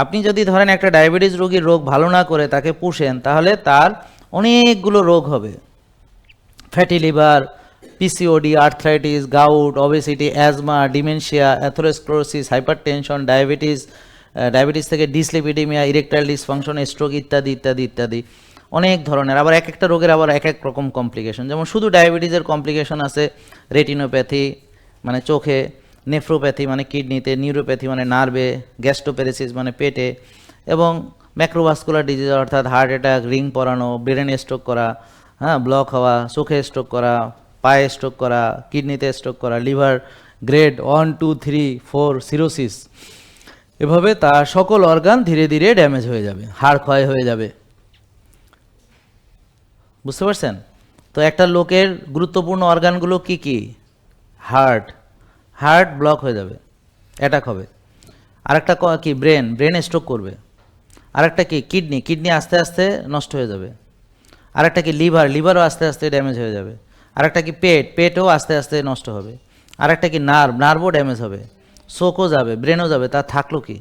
আপনি যদি ধরেন একটা ডায়াবেটিস রোগীর রোগ ভালো না করে তাকে পুষেন, তাহলে তার অনেকগুলো রোগ হবে। Fatty liver, PCOD, arthritis, gout, obesity, asthma, dementia, atherosclerosis, hypertension, diabetes থেকে ডিসলিপিডিমিয়া, ইরেকটাইল ডিসফাংশন, স্ট্রোক ইত্যাদি ইত্যাদি ইত্যাদি অনেক ধরনের। আবার এক একটা রোগের আবার এক এক রকম কমপ্লিকেশন। যেমন শুধু ডায়াবেটিসের কমপ্লিকেশন আছে রেটিনোপ্যাথি মানে চোখে, নেফ্রোপ্যাথি মানে কিডনিতে, নিউরোপ্যাথি মানে নার্ভে, গ্যাস্ট্রোপ্যারেসিস মানে পেটে, এবং ম্যাক্রোভাস্কুলার ডিজিজ অর্থাৎ হার্ট অ্যাটাক, রিং পরানো, ব্রেনে স্ট্রোক করা, হ্যাঁ ব্লক হওয়া, চোখে স্ট্রোক করা, পায়ে স্ট্রোক করা, কিডনিতে স্ট্রোক করা, লিভার গ্রেড 1, 2, 3, 4 সিরোসিস। এভাবে তার সকল অর্গান ধীরে ধীরে ড্যামেজ হয়ে যাবে, হাড় ক্ষয় হয়ে যাবে। বুঝতে পারছেন? তো একটা লোকের গুরুত্বপূর্ণ অর্গানগুলো কি কি? হার্ট ব্লক হয়ে যাবে, অ্যাটাক হবে। আরেকটা কি? ব্রেন স্ট্রোক করবে। আরেকটা কি? কিডনি আস্তে আস্তে নষ্ট হয়ে যাবে। আরেকটা কি? লিভারও আস্তে আস্তে ড্যামেজ হয়ে যাবে। আরেকটা কি? পেটও আস্তে আস্তে নষ্ট হবে। আরেকটা কি? নার্ভও ড্যামেজ হবে। চোখও যাবে, ব্রেনও যাবে, তা থাকলো কি?